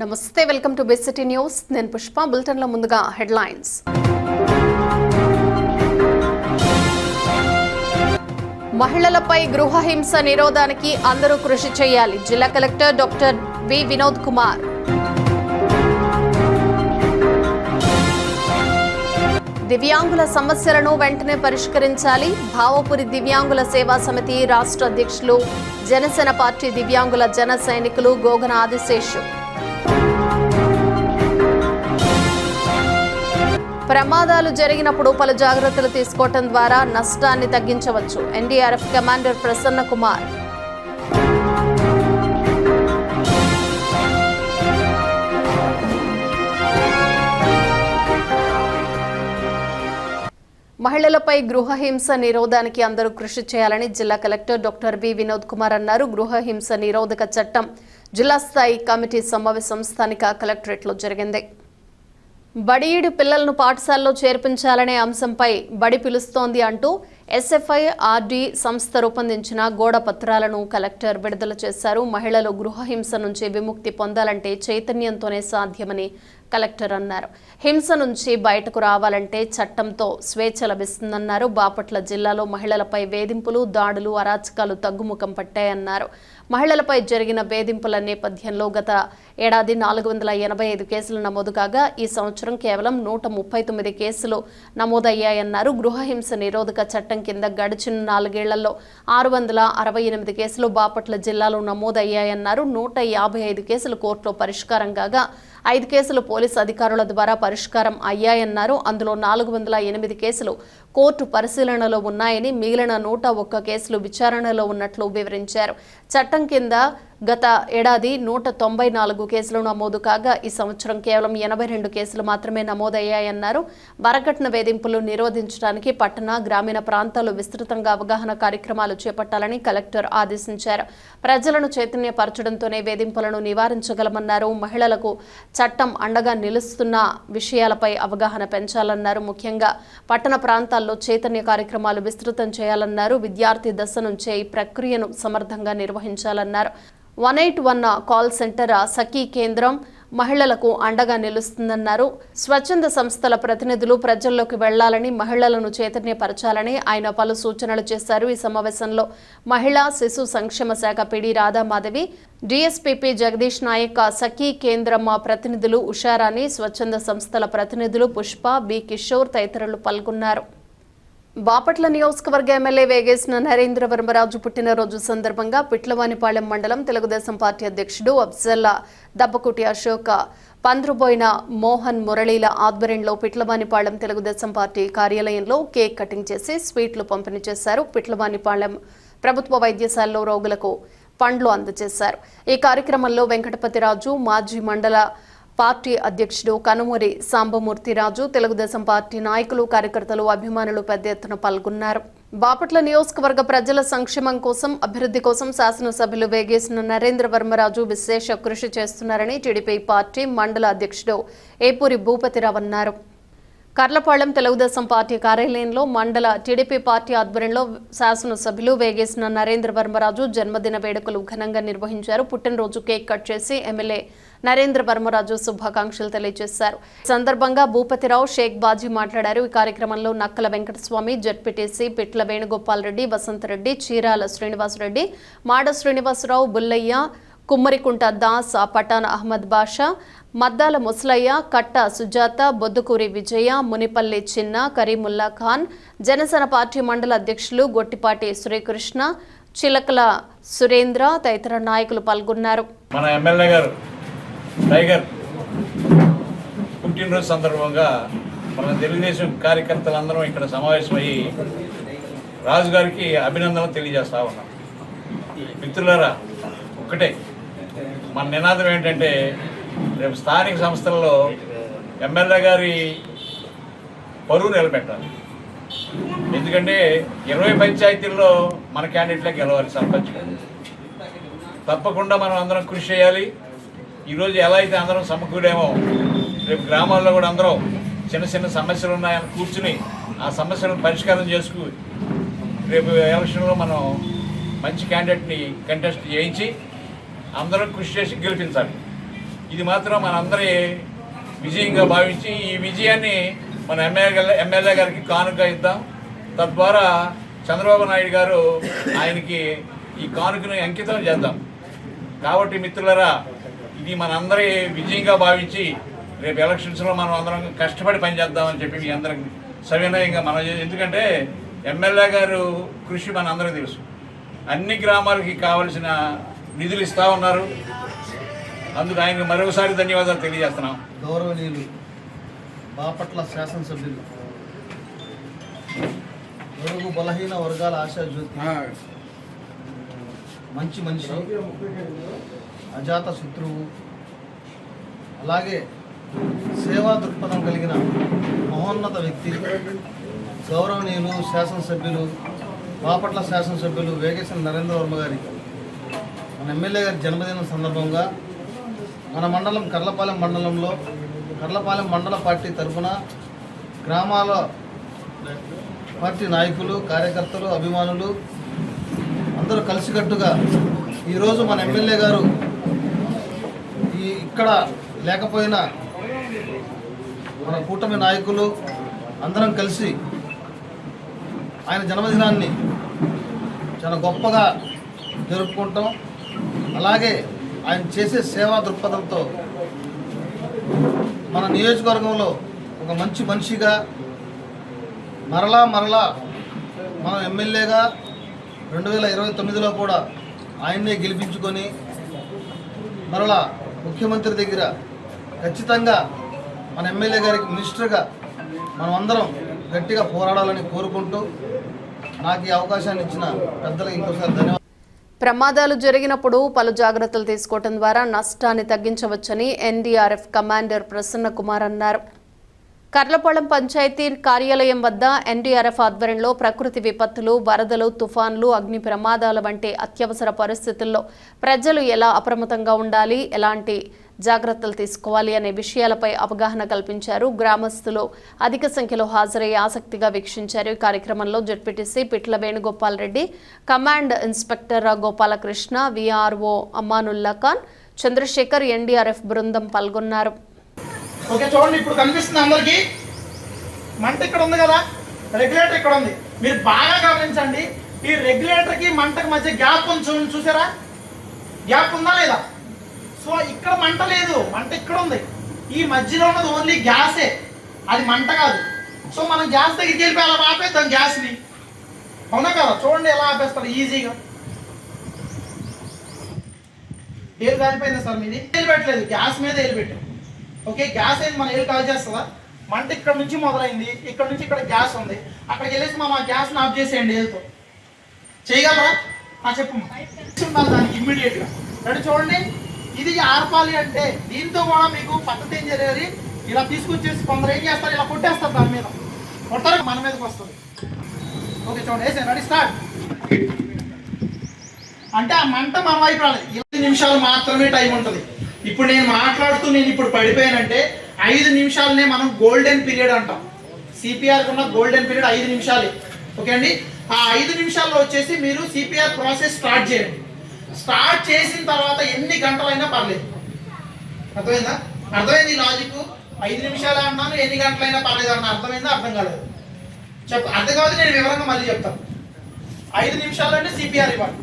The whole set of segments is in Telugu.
నమస్తే, welcome to best city news. నేను పుష్ప. బులెటిన్లో ముందుగా హెడ్లైన్స్. మహిళలపై గృహ హింస నిరోధానికి అందరూ కృషి చేయాలి. జిల్లా collector doctor V Vinod Kumar. దివ్యాంగుల సమస్యలను వెంటనే పరిష్కరించాలి. భావపురి దివ్యాంగుల సేవా సమితి రాష్ట్ర అధ్యక్షులు, జనసేన పార్టీ దివ్యాంగుల జన సైనికులు గోగన ఆదిశేషు. ప్రమాదాలు జరిగినప్పుడు పలు జాగ్రత్తలు తీసుకోవడం ద్వారా నష్టాన్ని తగ్గించవచ్చు. NDRF commander Prasanna Kumar. మహిళలపై గృహ హింస నిరోధానికి అందరూ కృషి చేయాలని జిల్లా collector doctor V Vinod Kumar అన్నారు. గృహ హింస నిరోధక చట్టం జిల్లా స్థాయి కమిటీ సమావేశం స్థానిక కలెక్టరేట్లో జరిగింది. బడిఈడు పిల్లలను పాఠశాలలో చేర్పించాలనే అంశంపై బడి పిలుస్తోంది అంటూ ఎస్ఎఫ్ఐ ఆర్డీ సంస్థ రూపొందించిన గోడ పత్రాలను కలెక్టర్ విడుదల చేశారు. మహిళలు గృహ హింస నుంచి విముక్తి పొందాలంటే చైతన్యంతోనే సాధ్యమని కలెక్టర్ అన్నారు. హింస నుంచి బయటకు రావాలంటే చట్టంతో స్వేచ్ఛ లభిస్తుందన్నారు. బాపట్ల జిల్లాలో మహిళలపై వేధింపులు, దాడులు, అరాచకాలు తగ్గుముఖం పట్టాయన్నారు. మహిళలపై జరిగిన వేధింపుల నేపథ్యంలో గత ఏడాది 485 కేసులు నమోదు కాగా ఈ సంవత్సరం కేవలం 139 కేసులు నమోదయ్యాయన్నారు. గృహహింస నిరోధక చట్టం కింద గడిచిన 4 ఏళ్లలో 668 కేసులు బాపట్ల జిల్లాలో నమోదయ్యాయన్నారు. 155 కేసులు కోర్టులో పరిష్కారం కాగా 5 కేసులు పోలీసు అధికారుల ద్వారా పరిష్కారం అయ్యాయన్నారు. అందులో 408 కేసులు కోర్టు పరిశీలనలో ఉన్నాయని, మిగిలిన 101 కేసులు విచారణలో ఉన్నట్లు వివరించారు. చట్టం కింద గత ఏడాది 194 కేసులు నమోదు కాగా ఈ సంవత్సరం కేవలం 82 కేసులు మాత్రమే నమోదయ్యాయన్నారు. వరకట్న వేధింపులు నిరోధించడానికి పట్టణ, గ్రామీణ ప్రాంతాల్లో విస్తృతంగా అవగాహన కార్యక్రమాలు చేపట్టాలని కలెక్టర్ ఆదేశించారు. ప్రజలను చైతన్యపరచడంతోనే వేధింపులను నివారించగలమన్నారు. మహిళలకు చట్టం అండగా నిలుస్తున్న విషయాలపై అవగాహన పెంచాలన్నారు. ముఖ్యంగా పట్టణ ప్రాంతాల్లో చైతన్య కార్యక్రమాలు విస్తృతం చేయాలన్నారు. విద్యార్థి దశ నుంచే ఈ ప్రక్రియను సమర్థంగా నిర్వహించాలన్నారు. 181 కాల్ సెంటర్ సఖీ కేంద్రం మహిళలకు అండగా నిలుస్తుందన్నారు. స్వచ్ఛంద సంస్థల ప్రతినిధులు ప్రజల్లోకి వెళ్లాలని, మహిళలను చైతన్యపరచాలని ఆయన పలు సూచనలు చేశారు. ఈ సమావేశంలో మహిళా శిశు సంక్షేమ శాఖ పిడి రాధామాధవి, డిఎస్పీపీ జగదీష్ నాయక్, సఖీ కేంద్రం ప్రతినిధులు ఉషారాణి, స్వచ్ఛంద సంస్థల ప్రతినిధులు పుష్ప, బి కిషోర్ తదితరులు పాల్గొన్నారు. బాపట్ల నియోజకవర్గ ఎమ్మెల్యే వేగేసిన నరేంద్ర వర్మరాజు పుట్టినరోజు సందర్భంగా పిట్లవానిపాలెం మండలం తెలుగుదేశం పార్టీ అధ్యక్షుడు అఫ్జల్లా దబ్బకుటి అశోక్, పంద్రుబోయిన మోహన్ మురళీల ఆధ్వర్యంలో పిట్లవానిపాలెం తెలుగుదేశం పార్టీ కార్యాలయంలో కేక్ కటింగ్ చేసి స్వీట్లు పంపిణీ చేశారు. పిట్లవానిపాలెం ప్రభుత్వ వైద్యశాలలో రోగులకు పండ్లు అందజేశారు. ఈ కార్యక్రమంలో వెంకటపతిరాజు, మాజీ మండల పార్టీ అధ్యక్షుడు కనుమూరి సాంబమూర్తిరాజు, తెలుగుదేశం పార్టీ నాయకులు, కార్యకర్తలు, అభిమానులు పెద్ద ఎత్తున పాల్గొన్నారు. బాపట్ల నియోజకవర్గ ప్రజల సంక్షేమం కోసం, అభివృద్ధి కోసం శాసనసభ్యులు వేగేసిన నరేంద్ర వర్మరాజు విశేష కృషి చేస్తున్నారని టీడీపీ పార్టీ మండల అధ్యక్షుడు ఏపూరి భూపతిరావు అన్నారు. కర్లపాళెం తెలుగుదేశం పార్టీ కార్యాలయంలో మండల టీడీపీ పార్టీ ఆధ్వర్యంలో శాసనసభ్యులు వేగేసిన నరేంద్ర వర్మరాజు జన్మదిన వేడుకలు ఘనంగా నిర్వహించారు. పుట్టినరోజు కేక్ కట్ చేసి ఎమ్మెల్యే నరేంద్ర వర్మరాజు శుభాకాంక్షలు తెలియజేశారు. సందర్భంగా భూపతిరావు, షేక్ బాజీ మాట్లాడారు. ఈ కార్యక్రమంలో నక్కల వెంకటస్వామి, జడ్పీటీసీ పిట్ల వేణుగోపాల్ రెడ్డి, వసంతరెడ్డి, చీరాల శ్రీనివాసరెడ్డి, మాడ శ్రీనివాసరావు, బుల్లయ్య, కుమ్మరికుంట దాస్, పఠాన్ అహ్మద్ బాషా, మద్దాల ముసలయ్య, కట్ట సుజాత, బొద్దుకూరి విజయ, మునిపల్లి చిన్న, కరీముల్లా ఖాన్, జనసేన పార్టీ మండల అధ్యక్షులు గొట్టిపాటి శ్రీకృష్ణ, చిలకల సురేంద్ర తదితర నాయకులు పాల్గొన్నారు. మన ఎమ్మెల్యే గారు టైగర్ పుట్టినరోజు సందర్భంగా మన తెలుగుదేశం కార్యకర్తలందరం ఇక్కడ సమావేశమయ్యి రాజుగారికి అభినందనలు తెలియజేస్తా ఉన్నాం. మిత్రులారా, ఒక్కటే మన నినాదం ఏంటంటే రేపు స్థానిక సంస్థల్లో ఎమ్మెల్యే గారి పరువు నిలబెట్టాలి. ఎందుకంటే 20 పంచాయతీల్లో మన క్యాండిడేట్లే గెలవాలి. సర్పంచ్ తప్పకుండా మనం అందరం కృషి చేయాలి. ఈరోజు ఎలా అయితే అందరం సమకూడేమో రేపు గ్రామాల్లో కూడా అందరం చిన్న చిన్న సమస్యలు ఉన్నాయని కూర్చుని ఆ సమస్యలను పరిష్కారం చేసుకు రేపు ఎలక్షన్లో మనం మంచి క్యాండిడేట్ని కంటెస్ట్ చేయించి అందరం కృషి చేసి గెలిపించాలి. ఇది మాత్రం మనందరి విజయంగా భావించి ఈ విజయాన్ని మన ఎమ్మెల్యే గారికి కానుక ఇద్దాం. తద్వారా చంద్రబాబు నాయుడు గారు ఆయనకి ఈ కానుకను అంకితం చేద్దాం. కాబట్టి మిత్రులారా, ఇది మనందరి విజయంగా భావించి రేపు ఎలక్షన్స్లో మనం అందరం కష్టపడి పనిచేద్దామని చెప్పి మీ అందరికి సవినయంగా మనం, ఎందుకంటే ఎమ్మెల్యే గారు కృషి మన అందరికీ తెలుసు. అన్ని గ్రామాలకి కావలసిన నిధులు ఇస్తూ ఉన్నారు. అందుకు ఆయనకు మరొకసారి ధన్యవాదాలు తెలియజేస్తున్నాం. గౌరవనీయులు బాపట్ల శాసనసభ్యులు, బడుగు బలహీన వర్గాల ఆశాజ్యోతి, మంచి మనిషి, అజాత శత్రువు, అలాగే సేవా దృక్పథం కలిగిన మహోన్నత వ్యక్తి, గౌరవనీయులు శాసనసభ్యులు, బాపట్ల శాసనసభ్యులు వేగేశ్వర నరేంద్ర వర్మ గారి మన ఎమ్మెల్యే గారి జన్మదినం సందర్భంగా మన మండలం కర్లపాలెం మండలంలో కర్లపాలెం మండల పార్టీ తరఫున గ్రామాల పార్టీ నాయకులు, కార్యకర్తలు, అభిమానులు అందరూ కలిసికట్టుగా ఈరోజు మన ఎమ్మెల్యే గారు ఇక్కడ లేకపోయినా మన కూటమి నాయకులు అందరం కలిసి ఆయన జన్మదినాన్ని చాలా గొప్పగా జరుపుకుంటాం. అలాగే ఆయన చేసే సేవా దృక్పథంతో మన నియోజకవర్గంలో ఒక మంచి మనిషిగా మరలా మన ఎమ్మెల్యేగా 2029లో కూడా ఆయన్నే గెలిపించుకొని మరలా ముఖ్యమంత్రి దగ్గర ఖచ్చితంగా మన ఎమ్మెల్యే గారికి మినిస్టర్గా మనం అందరం గట్టిగా పోరాడాలని కోరుకుంటూ నాకు ఈ అవకాశాన్ని ఇచ్చిన పెద్దలకు ఇంకోసారి ధన్యవాదాలు. ప్రమాదాలు జరిగినప్పుడు పలు జాగ్రత్తలు తీసుకోవడం ద్వారా నష్టాన్ని తగ్గించవచ్చని ఎన్డీఆర్ఎఫ్ కమాండర్ ప్రసన్న కుమార్ అన్నారు. కర్లపాలెం పంచాయతీ కార్యాలయం వద్ద ఎన్డీఆర్ఎఫ్ ఆధ్వర్యంలో ప్రకృతి విపత్తులు, వరదలు, తుఫాన్లు, అగ్ని ప్రమాదాల వంటి అత్యవసర పరిస్థితుల్లో ప్రజలు ఎలా అప్రమత్తంగా ఉండాలి, ఎలాంటి జాగ్రత్తలు తీసుకోవాలి అనే విషయాలపై అవగాహన కల్పించారు. గ్రామస్తులు అధిక సంఖ్యలో హాజరై ఆసక్తిగా వీక్షించారు. ఈ కార్యక్రమంలో ZPTC Pitla Venugopal Reddy, command inspector Gopalakrishna, VRO Amanullah Khan, Chandrasekhar, NDRF బృందం పాల్గొన్నారు. ఓకే, చూడండి, ఇప్పుడు కనిపిస్తుంది అందరికి. మంట ఇక్కడ ఉంది కదా, రెగ్యులేటర్ ఇక్కడ ఉంది. మీరు బాగా గమనించండి, ఈ రెగ్యులేటర్ కి మంటకి మధ్య గ్యాప్ ఉంది, చూసారా? గ్యాప్ ఉందా లేదా? సో ఇక్కడ మంట లేదు, మంట ఇక్కడ ఉంది. ఈ మధ్యలో ఉన్నది ఓన్లీ గ్యాసే, అది మంట కాదు. సో మనం గ్యాస్ దగ్గరికి వెళ్ళి అలా ఆపేద్దాం గ్యాస్ని, అవునా కదా? చూడండి ఎలా ఆపేస్తారు ఈజీగా. ఏలు కాలిపోయిందా సార్ మీది? ఏలు పెట్టలేదు, గ్యాస్ మీద ఏలు పెట్టాం. ఓకే, గ్యాస్ ఏంటి మన ఏలు కాల్ చేస్తుందా? మంట ఇక్కడ నుంచి మొదలైంది, ఇక్కడ నుంచి ఇక్కడ గ్యాస్ ఉంది. అక్కడికి వెళ్ళేసి మనం ఆ గ్యాస్ని ఆఫ్ చేసేయండి ఏలుతో. చేయగలరా? చెప్పు ఉండాలి దానికి ఇమ్మీడియట్గా. రెడీ? చూడండి, ఇది ఆర్పాలి అంటే దీంతో కూడా మీకు పద్ధతి ఏం జరిగేది, ఇలా తీసుకొచ్చేసి కొందరు ఏం చేస్తారు, ఇలా కొట్టేస్తారు, దాని మీద కొట్టారు, మన మీదకి వస్తుంది. ఓకే, చూడండి, వేసాను. రెడీ? స్టార్ట్. అంటే ఆ మంట మన వైపు రాలేదు. 20 నిమిషాలు మాత్రమే టైం ఉంటుంది. ఇప్పుడు నేను మాట్లాడుతూ నేను ఇప్పుడు పడిపోయానంటే 5 నిమిషాలనే మనం గోల్డెన్ పీరియడ్ అంటాం. సిపిఆర్ ఉన్న గోల్డెన్ పీరియడ్ 5 నిమిషాలే. ఓకే అండి, ఆ 5 నిమిషాల్లో వచ్చేసి మీరు సిపిఆర్ ప్రాసెస్ స్టార్ట్ చేయండి. స్టార్ట్ చేసిన తర్వాత ఎన్ని గంటలైనా పర్లేదు. అర్థమైందా? అర్థమైంది లాజిక్? 5 నిమిషాలే అన్నాను, ఎన్ని గంటలైనా పర్లేదు అన్న. అర్థమైందా? అర్థం కాలేదు? అర్థం కాదు, నేను వివరంగా మళ్ళీ చెప్తాను. 5 నిమిషాలంటే సిపిఆర్ ఇవ్వాలి.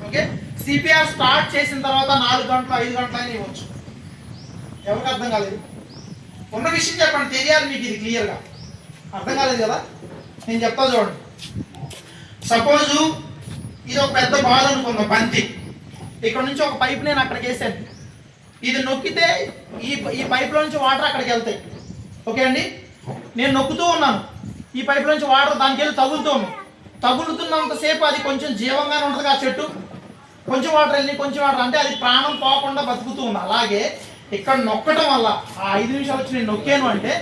ఓకే, సిపిఆర్ స్టార్ట్ చేసిన తర్వాత 4 గంటలు 5 గంటలైనా ఇవ్వచ్చు. ఎవరికి అర్థం కాలేదు? ఉన్న విషయం చెప్పండి, తెలియాలి మీకు ఇది క్లియర్గా. అర్థం కాలేదు కదా? నేను చెప్తా చూడండి. సపోజు ఇది ఒక పెద్ద బాల్ అనుకుందాం, బంతి. ఇక్కడ నుంచి ఒక పైప్ నేను అక్కడికి వేసాను. ఇది నొక్కితే ఈ పైప్లో నుంచి వాటర్ అక్కడికి వెళ్తాయి. ఓకే అండి, నేను నొక్కుతూ ఉన్నాను, ఈ పైప్లో నుంచి వాటర్ దానికి వెళ్ళి తగులుతూ ఉన్నాను. తగులుతున్నంతసేపు అది కొంచెం జీవంగానే ఉంటుంది. ఆ చెట్టు కొంచెం వాటర్ వెళ్ళి కొంచెం వాటర్ అంటే అది ప్రాణం పోకుండా బతుకుతూ ఉంది. అలాగే ఇక్కడ నొక్కడం వల్ల ఆ 5 నిమిషాలు వచ్చి నేను నొక్కాను అంటే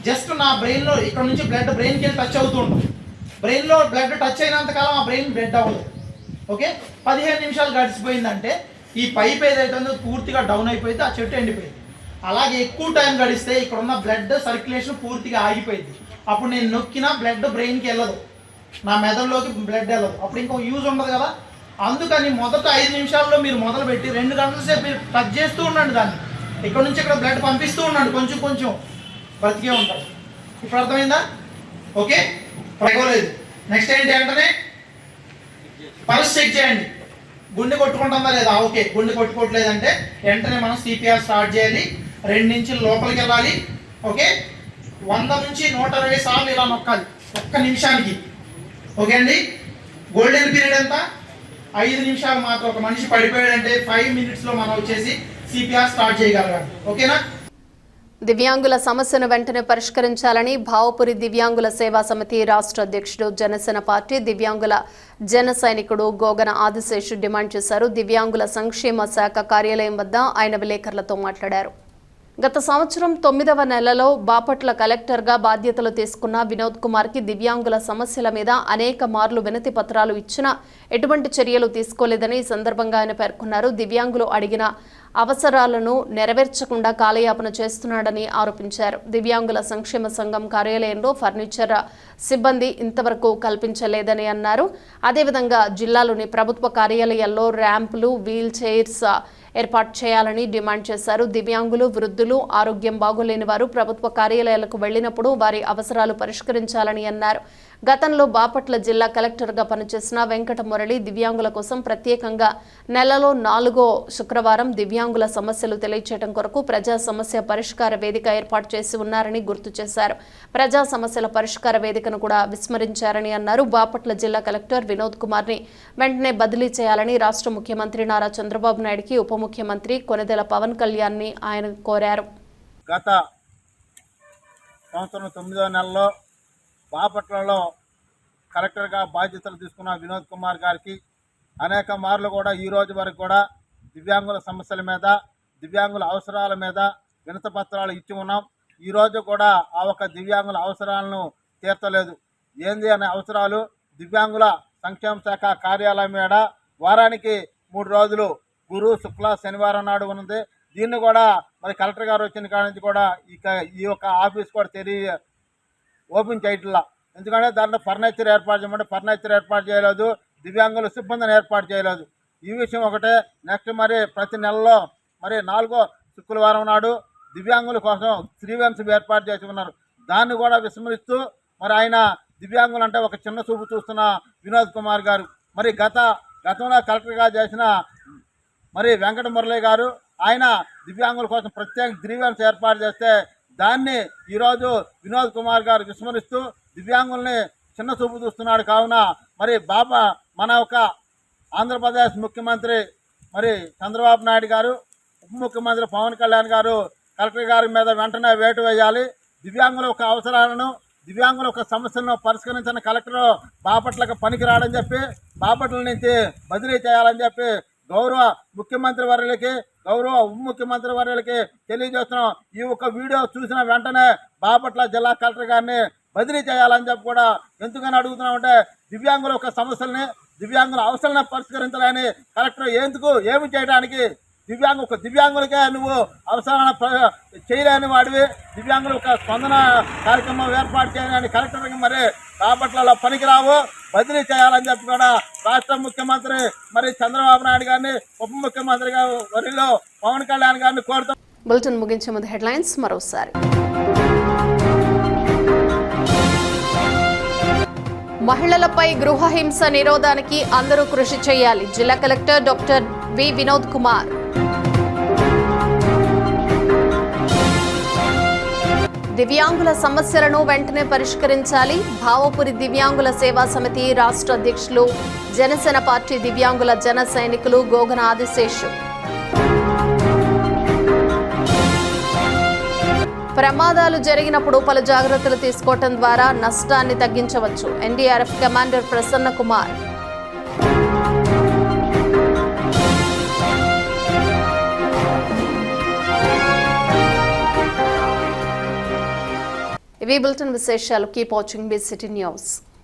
జస్ట్ నా బ్రెయిన్లో ఇక్కడ నుంచి బ్లడ్ బ్రెయిన్కి వెళ్ళి టచ్ అవుతూ ఉంటుంది. బ్రెయిన్లో బ్లడ్ టచ్ అయినంతకాలం ఆ బ్రెయిన్ బ్లడ్ అవ్వదు. ఓకే, 15 నిమిషాలు గడిచిపోయిందంటే ఈ పైప్ ఏదైతే ఉందో పూర్తిగా డౌన్ అయిపోయింది, ఆ చెట్టు ఎండిపోయింది. అలాగే ఎక్కువ టైం గడిస్తే ఇక్కడ ఉన్న బ్లడ్ సర్క్యులేషన్ పూర్తిగా ఆగిపోయింది. అప్పుడు నేను నొక్కిన బ్లడ్ బ్రెయిన్కి వెళ్ళదు, నా మెదడులోకి బ్లడ్ వెళ్ళదు. అప్పుడు ఇంకో యూజ్ ఉండదు కదా. అందుకని మొదట 5 నిమిషాల్లో మీరు మొదలుపెట్టి 2 గంటల సేపు మీరు టచ్ చేస్తూ ఉండండి దాన్ని. ఇక్కడ నుంచి ఇక్కడ బ్లడ్ పంపిస్తూ ఉన్నాడు, కొంచెం కొంచెం బ్రతికే ఉంటాడు. ఇప్పుడు అర్థమైందా? ఓకే, పగలేదు. నెక్స్ట్ ఏంటి అంటే పల్స్ చెక్ చేయండి, గుండె కొట్టుకుంటుందా లేదా. ఓకే, గుండె కొట్టుకోవట్లేదంటే వెంటనే మనం సిపిఆర్ స్టార్ట్ చేయాలి. 2 ఇంచులు లోపలికి వెళ్ళాలి. ఓకే, 100 నుంచి 120 సార్లు ఇలా నొక్కాలి 1 నిమిషానికి. ఓకే అండి, గోల్డెన్ పీరియడ్ ఎంత? 5 నిమిషాలు మాత్రం. ఒక మనిషి పడిపోయాడంటే 5 మినిట్స్లో మనం వచ్చేసి సిపిఆర్ స్టార్ట్ చేయగలగాలి. ఓకేనా? దివ్యాంగుల సమస్యను వెంటనే పరిష్కరించాలని భావపురి దివ్యాంగుల సేవా సమితి రాష్ట్ర అధ్యక్షుడు జనసేన పార్టీ దివ్యాంగుల జన సైనికుడు గోగన ఆదిశేషు డిమాండ్ చేశారు. దివ్యాంగుల సంక్షేమ శాఖ కార్యాలయం వద్ద ఆయన విలేకరులతో మాట్లాడారు. గత సంవత్సరం 9వ నెలలో బాపట్ల కలెక్టర్గా బాధ్యతలు తీసుకున్న వినోద్ కుమార్కి దివ్యాంగుల సమస్యల మీద అనేక మార్లు వినతి పత్రాలు ఇచ్చినా ఎటువంటి చర్యలు తీసుకోలేదని ఈ సందర్భంగా ఆయన పేర్కొన్నారు. దివ్యాంగులు అడిగిన అవసరాలను నెరవేర్చకుండా కాలయాపన చేస్తున్నాడని ఆరోపించారు. దివ్యాంగుల సంక్షేమ సంఘం కార్యాలయంలో ఫర్నిచర్ సిబ్బంది ఇంతవరకు కల్పించలేదని అన్నారు. అదేవిధంగా జిల్లాలోని ప్రభుత్వ కార్యాలయాల్లో ర్యాంపులు, వీల్ చైర్స్ ఏర్పాటు చేయాలని డిమాండ్ చేశారు. దివ్యాంగులు, వృద్ధులు, ఆరోగ్యం బాగోలేని వారు ప్రభుత్వ కార్యాలయాలకు వెళ్లినప్పుడు వారి అవసరాలు పరిష్కరించాలని అన్నారు. గతంలో బాపట్ల జిల్లా కలెక్టర్గా పనిచేసిన వెంకట మురళి దివ్యాంగుల కోసం ప్రత్యేకంగా నెలలో 4వ శుక్రవారం దివ్యాంగుల సమస్యలు తెలియచేయడం కొరకు ప్రజా సమస్య పరిష్కార వేదిక ఏర్పాటు చేసి ఉన్నారని గుర్తు చేశారు. ప్రజా సమస్యల పరిష్కార వేదికను కూడా విస్మరించారని అన్నారు. బాపట్ల జిల్లా కలెక్టర్ వినోద్ కుమార్ని వెంటనే బదిలీ చేయాలని రాష్ట్ర ముఖ్యమంత్రి నారా చంద్రబాబు నాయుడుకి ఉప ముఖ్యమంత్రి కొణిదెల పవన్ కళ్యాణ్ని ఆయన కోరారు. గత సంవత్సరం 9వ నెలలో బాపట్లలో కలెక్టర్గా బాధ్యతలు తీసుకున్న వినోద్ కుమార్ గారికి అనేక మార్లు కూడా ఈ రోజు వరకు కూడా దివ్యాంగుల సమస్యల మీద, దివ్యాంగుల అవసరాల మీద వినతి పత్రాలు ఇచ్చి ఉన్నాం. ఈరోజు కూడా ఆ ఒక దివ్యాంగుల అవసరాలను తీర్చలేదు. ఏంది అనే అవసరాలు దివ్యాంగుల సంక్షేమ శాఖ కార్యాలయం మీద వారానికి 3 రోజులు గురు, శుక్ల, శనివారం నాడు ఉన్నది. దీన్ని కూడా మరి కలెక్టర్ గారు వచ్చిన కాడి నుంచి కూడా ఈ యొక్క ఆఫీస్ కూడా ఓపెన్ చేయట్లా. ఎందుకంటే దాంట్లో ఫర్నిచర్ ఏర్పాటు చేయమంటే ఫర్నిచర్ ఏర్పాటు చేయలేదు, దివ్యాంగుల సిబ్బందిని ఏర్పాటు చేయలేదు. ఈ విషయం ఒకటే. నెక్స్ట్ మరి ప్రతి నెలలో మరి 4వ శుక్రవారం నాడు దివ్యాంగుల కోసం శ్రీవంశం ఏర్పాటు చేసి ఉన్నారు. దాన్ని కూడా విస్మరిస్తూ మరి ఆయన దివ్యాంగులు అంటే ఒక చిన్న చూపు చూస్తున్న వినోద్ కుమార్ గారు మరి గతంలో కలెక్టర్గా చేసిన మరి వెంకట మురళి గారు ఆయన దివ్యాంగుల కోసం ప్రత్యేక గ్రీవెన్స్ ఏర్పాటు చేస్తే దాన్ని ఈరోజు వినోద్ కుమార్ గారు విస్మరిస్తూ దివ్యాంగుల్ని చిన్న చూపు చూస్తున్నాడు. కావున మరి మన ఒక ఆంధ్రప్రదేశ్ ముఖ్యమంత్రి మరి చంద్రబాబు నాయుడు గారు, ఉప ముఖ్యమంత్రి పవన్ కళ్యాణ్ గారు కలెక్టర్ గారి మీద వెంటనే వేటు వేయాలి. దివ్యాంగుల యొక్క అవసరాలను, దివ్యాంగుల యొక్క సమస్యలను పరిష్కరించిన కలెక్టర్ బాపట్లకు పనికిరాడని చెప్పి బాపట్ల నుంచి బదిలీ చేయాలని చెప్పి గౌరవ ముఖ్యమంత్రి వర్యులకి, గౌరవ ఉప ముఖ్యమంత్రి వర్యులకి తెలియజేస్తున్నాం. ఈ ఒక్క వీడియో చూసిన వెంటనే బాపట్ల జిల్లా కలెక్టర్ గారిని బదిలీ చేయాలని చెప్పి కూడా ఎందుకని అడుగుతున్నామంటే దివ్యాంగుల యొక్క సమస్యల్ని, దివ్యాంగుల అవసరాలను పరిష్కరించాలని కలెక్టర్ ఏమి చేయడానికి దివ్యాంగులకే నువ్వు అవసరాలను చేయలేని వాడివి, దివ్యాంగుల యొక్క స్పందన కార్యక్రమం ఏర్పాటు చేయని కలెక్టర్కి మరి బాపట్లలో పనికిరావు, బదిలీ చేయాలని చెప్పి కూడా రాష్ట్ర ముఖ్యమంత్రి మరి చంద్రబాబు నాయుడు గారిని, ఉప ముఖ్యమంత్రి వర్యులు పవన్ కళ్యాణ్ గారిని కోరుతాం. బులెటిన్ ముగించే ముందు హెడ్లైన్స్ మరోసారి. మహిళలపై గృహ హింస నిరోధానికి అందరూ కృషి చేయాలి. జిల్లా collector doctor V Vinod Kumar. దివ్యాంగుల సమస్యలను వెంటనే పరిష్కరించాలి. భావపురి దివ్యాంగుల సేవా సమితి రాష్ట్ర అధ్యక్షులు జనసేన పార్టీ దివ్యాంగుల జన సైనికులు గోగన ఆదిశేషు. ప్రమాదాలు జరిగినప్పుడు పలు జాగ్రత్తలు తీసుకోవటం ద్వారా నష్టాన్ని తగ్గించవచ్చు. NDRF commander Prasanna Kumar. ఇవి బులెటిన్ విశేషాలు. Keep watching B city news.